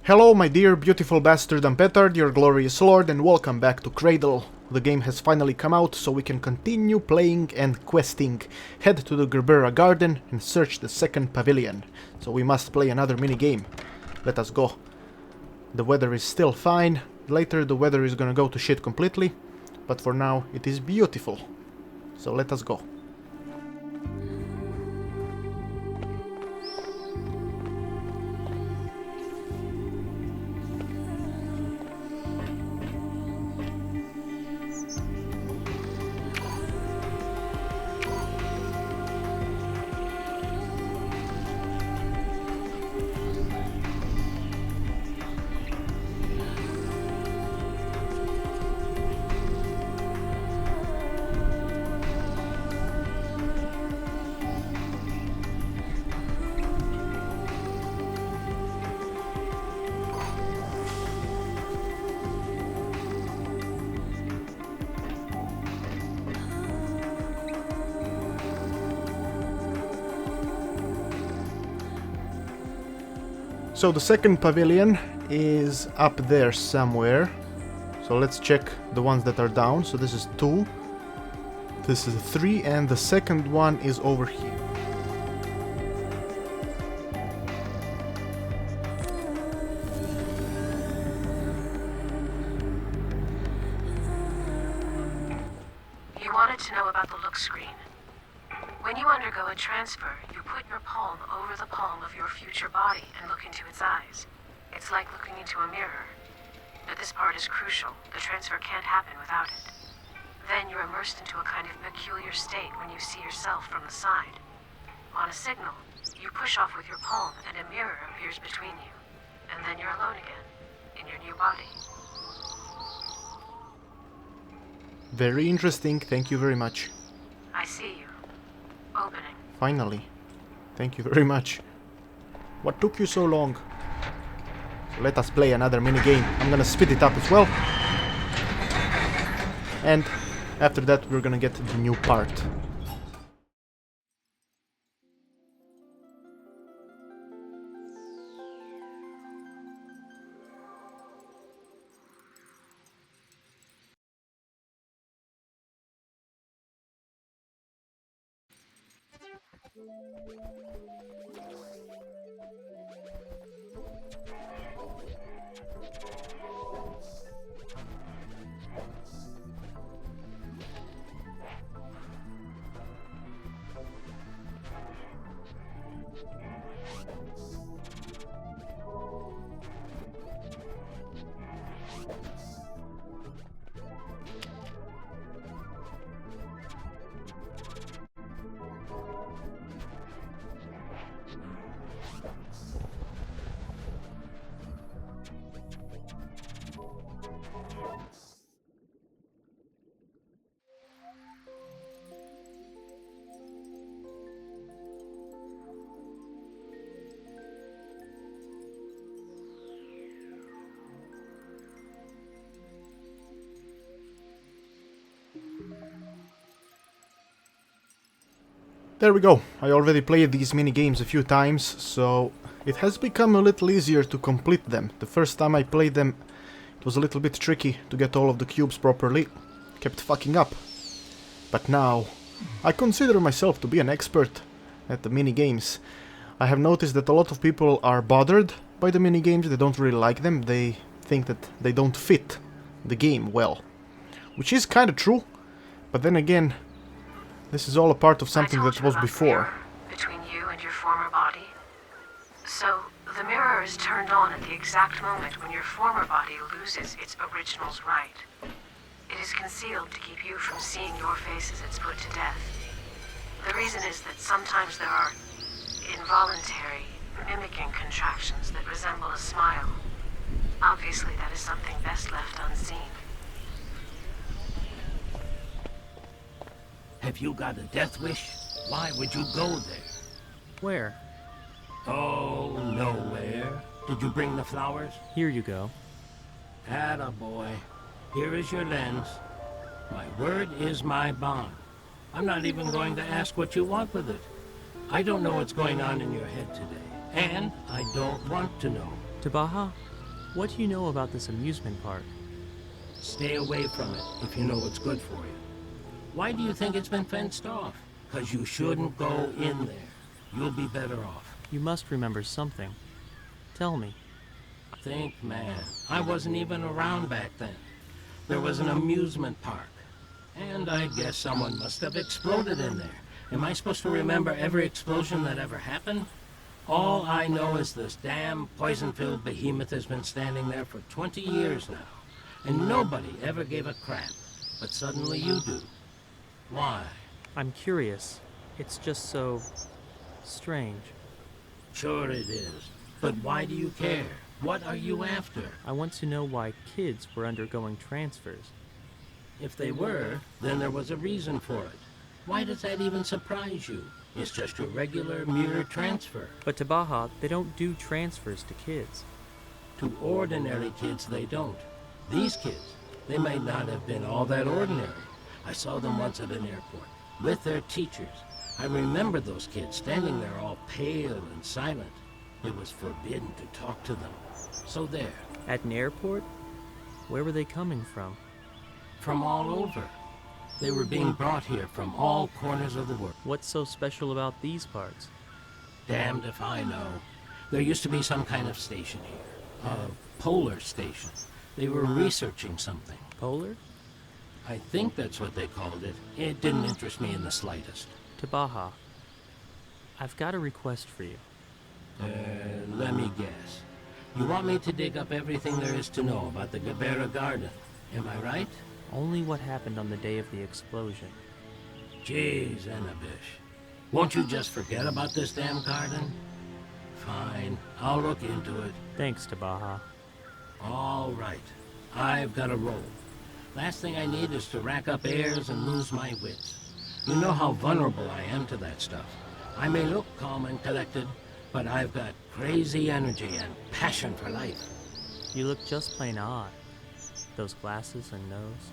Hello my dear beautiful bastard, I'm Petard, your glorious lord, and welcome back to Cradle. The game has finally come out, so we can continue playing and questing. Head to the Gerbera garden and search the second pavilion. So we must play another mini-game. Let us go. The weather is still fine. Later the weather is gonna go to shit completely. But for now it is beautiful. So let us go. So the second pavilion is up there somewhere. So let's check the ones that are down. So this is 2, this is 3, and the second one is over here. You wanted to know about the look screen. When you undergo a transfer, you put your palm over the palm of your future body and look into its eyes. It's like looking into a mirror. But this part is crucial. The transfer can't happen without it. Then you're immersed into a kind of peculiar state when you see yourself from the side. On a signal, you push off with your palm and a mirror appears between you. And then you're alone again, in your new body. Very interesting, thank you very much. I see you. Opening. Finally. Thank you very much. What took you so long? So let us play another mini-game. I'm gonna speed it up as well. And after that we're gonna get the new part. There we go. I already played these mini games a few times, so it has become a little easier to complete them. The first time I played them, it was a little bit tricky to get all of the cubes properly. Kept fucking up. But now, I consider myself to be an expert at the mini games. I have noticed that a lot of people are bothered by the mini games. They don't really like them. They think that they don't fit the game well. Which is kind of true, but then again, this is all a part of something that was before. Between you and your former body. So, the mirror is turned on at the exact moment when your former body loses its original's right. It is concealed to keep you from seeing your face as it's put to death. The reason is that sometimes there are involuntary, mimicking contractions that resemble a smile. Obviously, that is something best left unseen. Have you got a death wish? Why would you go there? Where? Oh, nowhere. Did you bring the flowers? Here you go. Attaboy. Here is your lens. My word is my bond. I'm not even going to ask what you want with it. I don't know what's going on in your head today. And I don't want to know. Taha, What do you know about this amusement park? Stay away from it if you know what's good for you. Why do you think it's been fenced off? 'Cause you shouldn't go in there. You'll be better off. You must remember something. Tell me. Think, man. I wasn't even around back then. There was an amusement park. And I guess someone must have exploded in there. Am I supposed to remember every explosion that ever happened? All I know is this damn poison-filled behemoth has been standing there for 20 years now. And nobody ever gave a crap. But suddenly you do. Why? I'm curious. It's just so... strange. Sure it is. But why do you care? What are you after? I want to know why kids were undergoing transfers. If they were, then there was a reason for it. Why does that even surprise you? It's just a regular mere transfer. But to Baja, they don't do transfers to kids. To ordinary kids, they don't. These kids, they might not have been all that ordinary. I saw them once at an airport, with their teachers. I remember those kids standing there all pale and silent. It was forbidden to talk to them. So there. At an airport? Where were they coming from? From all over. They were being brought here from all corners of the world. What's so special about these parts? Damned if I know. There used to be some kind of station here. A polar station. They were researching something. Polar? I think that's what they called it. It didn't interest me in the slightest. To Baja, I've got a request for you. Let me guess. You want me to dig up everything there is to know about the Petardia garden. Am I right? Only what happened on the day of the explosion. Jeez, Anabish. Won't you just forget about this damn garden? Fine, I'll look into it. Thanks, to Baja. All right. I've got a roll. Last thing I need is to rack up airs and lose my wits. You know how vulnerable I am to that stuff. I may look calm and collected, but I've got crazy energy and passion for life. You look just plain odd. Those glasses and nose.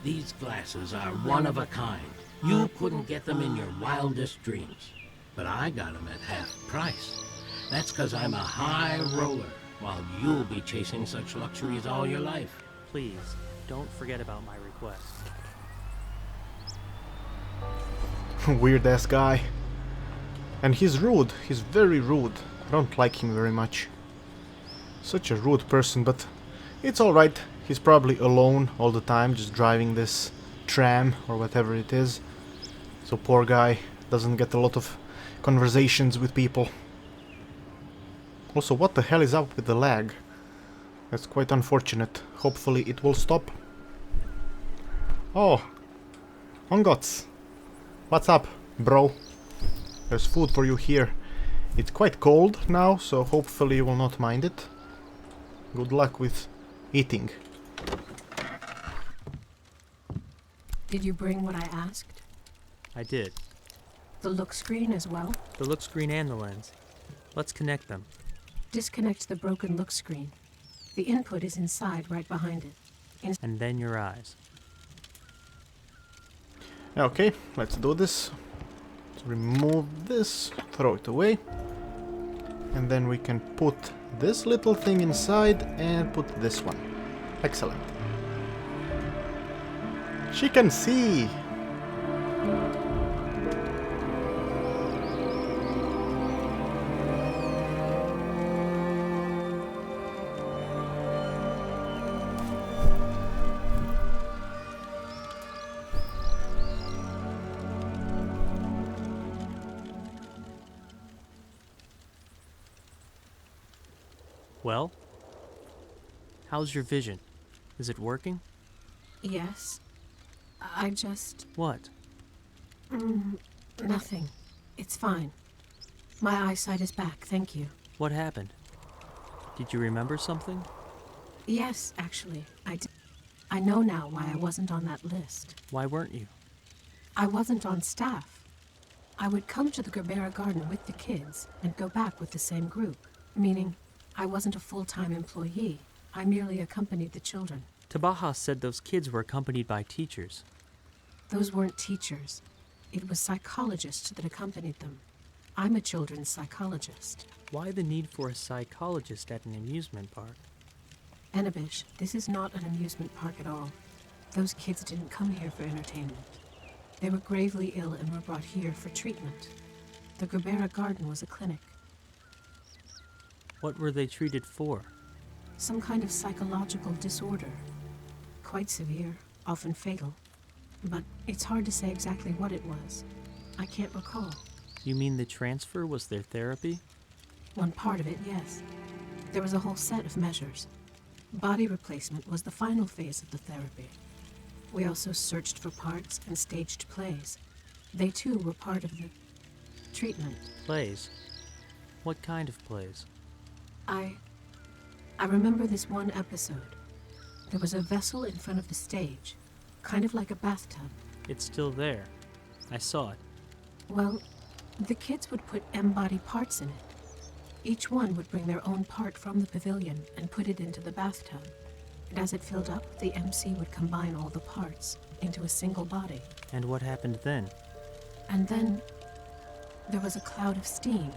These glasses are one of a kind. You couldn't get them in your wildest dreams. But I got them at half price. That's 'cause I'm a high roller, while you'll be chasing such luxuries all your life. Please, don't forget about my request. Weird ass guy. And he's rude. He's very rude. I don't like him very much. Such a rude person, but it's alright. He's probably alone all the time, just driving this tram or whatever it is. So poor guy doesn't get a lot of conversations with people. Also, what the hell is up with the lag? That's quite unfortunate. Hopefully it will stop. Oh, Ongots. What's up, bro? There's food for you here. It's quite cold now, so hopefully you will not mind it. Good luck with eating. Did you bring what I asked? I did. The look screen as well? The look screen and the lens. Let's connect them. Disconnect the broken look screen. The input is inside, right behind it. And then your eyes. Okay, let's do this. Let's remove this, throw it away. And then we can put this little thing inside and put this one. Excellent. She can see! Well? How's your vision? Is it working? Yes. I just... What? Nothing. It's fine. My eyesight is back, thank you. What happened? Did you remember something? Yes, actually, I did. I know now why I wasn't on that list. Why weren't you? I wasn't on staff. I would come to the Petardia garden with the kids and go back with the same group. Meaning, I wasn't a full-time employee. I merely accompanied the children. Tabaha said those kids were accompanied by teachers. Those weren't teachers. It was psychologists that accompanied them. I'm a children's psychologist. Why the need for a psychologist at an amusement park? Anabish, this is not an amusement park at all. Those kids didn't come here for entertainment. They were gravely ill and were brought here for treatment. The Gerbera Garden was a clinic. What were they treated for? Some kind of psychological disorder. Quite severe, often fatal. But it's hard to say exactly what it was. I can't recall. You mean the transfer was their therapy? One part of it, yes. There was a whole set of measures. Body replacement was the final phase of the therapy. We also searched for parts and staged plays. They too were part of the treatment. Plays? What kind of plays? I remember this one episode. There was a vessel in front of the stage, kind of like a bathtub. It's still there. I saw it. Well, the kids would put M-body parts in it. Each one would bring their own part from the pavilion and put it into the bathtub. And as it filled up, the MC would combine all the parts into a single body. And what happened then? And then there was a cloud of steam.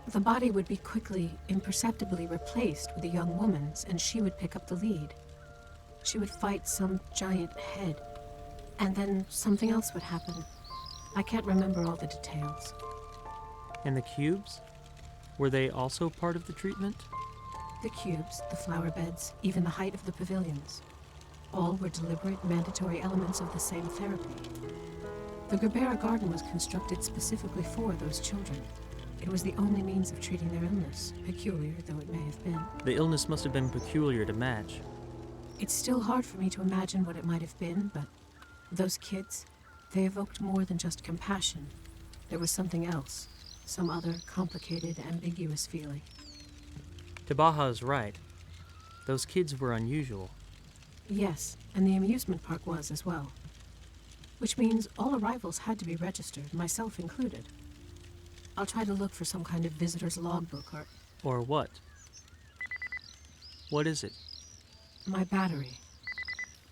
The body would be quickly, imperceptibly replaced with a young woman's, and she would pick up the lead. She would fight some giant head, and then something else would happen. I can't remember all the details. And the cubes? Were they also part of the treatment? The cubes, the flower beds, even the height of the pavilions. All were deliberate, mandatory elements of the same therapy. The Gerbera Garden was constructed specifically for those children. It was the only means of treating their illness, peculiar though it may have been. The illness must have been peculiar to match. It's still hard for me to imagine what it might have been, but those kids, they evoked more than just compassion. There was something else, some other complicated, ambiguous feeling. Taha is right. Those kids were unusual. Yes, and the amusement park was as well. Which means all arrivals had to be registered, myself included. I'll try to look for some kind of visitor's logbook or... Or what? What is it? My battery.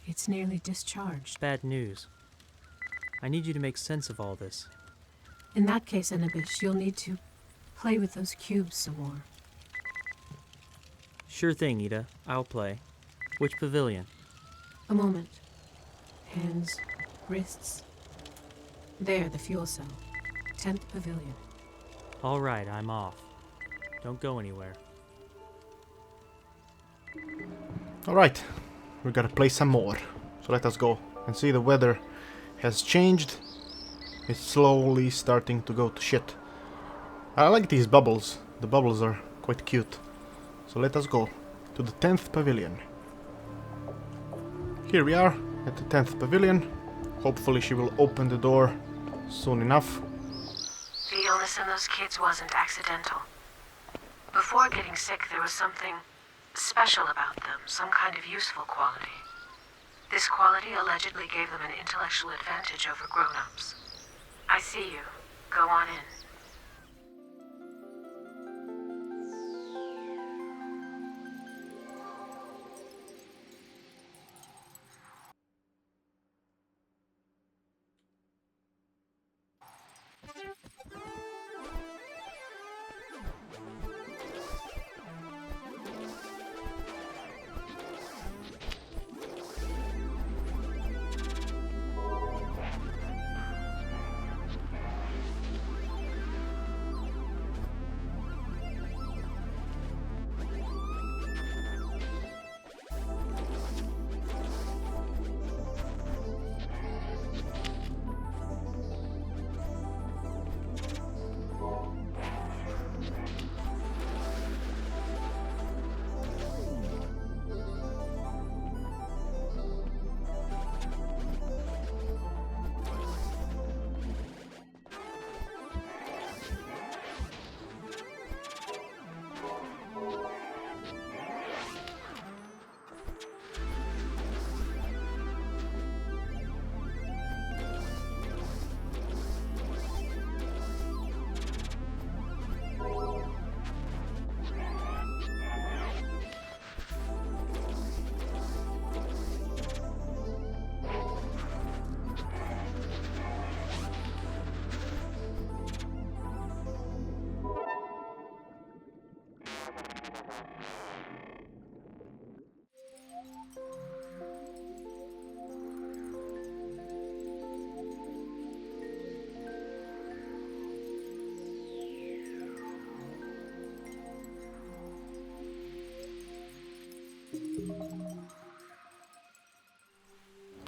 It's nearly discharged. Bad news. I need you to make sense of all this. In that case, Anabish, you'll need to play with those cubes some more. Sure thing, Ida. I'll play. Which pavilion? A moment. Hands, wrists. There, the fuel cell. 10th pavilion. All right, I'm off. Don't go anywhere. Alright, we gotta play some more. So let us go and see. The weather has changed. It's slowly starting to go to shit. I like these bubbles. The bubbles are quite cute. So let us go to the 10th pavilion. Here we are at the 10th pavilion. Hopefully she will open the door soon enough. The illness in those kids wasn't accidental. Before getting sick, there was something special about them, some kind of useful quality. This quality allegedly gave them an intellectual advantage over grown-ups. I see you. Go on in.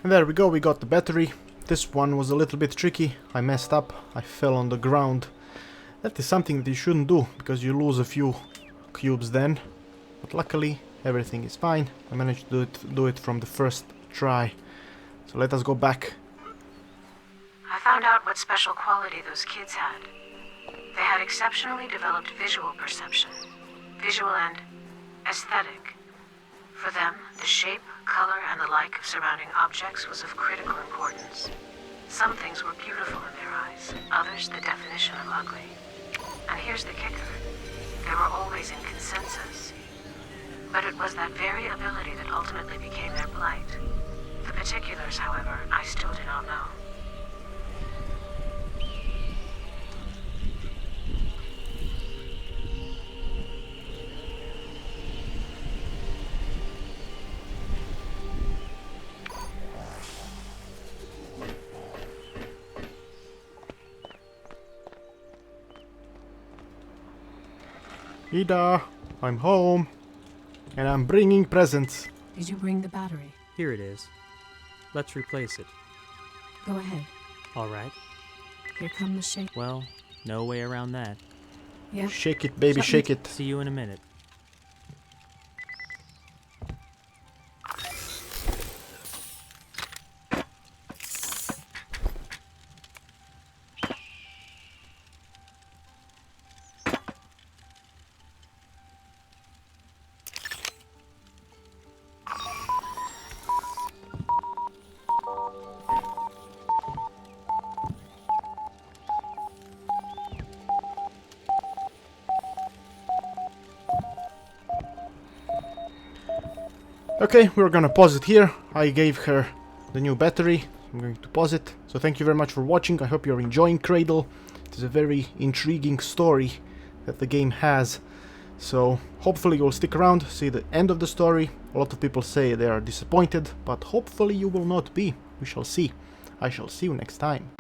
And there we go, we got the battery. This one was a little bit tricky. I messed up, I fell on the ground. That is something that you shouldn't do, because you lose a few cubes then. But luckily, everything is fine. I managed to do it from the first try. So let us go back. I found out what special quality those kids had. They had exceptionally developed visual perception. Visual and aesthetic. For them, the shape, color, and the like of surrounding objects was of critical importance. Some things were beautiful in their eyes, others the definition of ugly. And here's the kicker. They were always in consensus. But it was that very ability that ultimately became their blight. The particulars, however, I still do not know. Ida, I'm home. And I'm bringing presents. Did you bring the battery? Here it is. Let's replace it. Go ahead. Alright. Here come the shake. Well, no way around that. Yeah. Shake it, baby, shake it. See you in a minute. Okay, we're gonna pause it here. I gave her the new battery. I'm going to pause it. So thank you very much for watching. I hope you're enjoying Cradle. It is a very intriguing story that the game has. So hopefully you'll stick around, see the end of the story. A lot of people say they are disappointed, but hopefully you will not be. We shall see. I shall see you next time.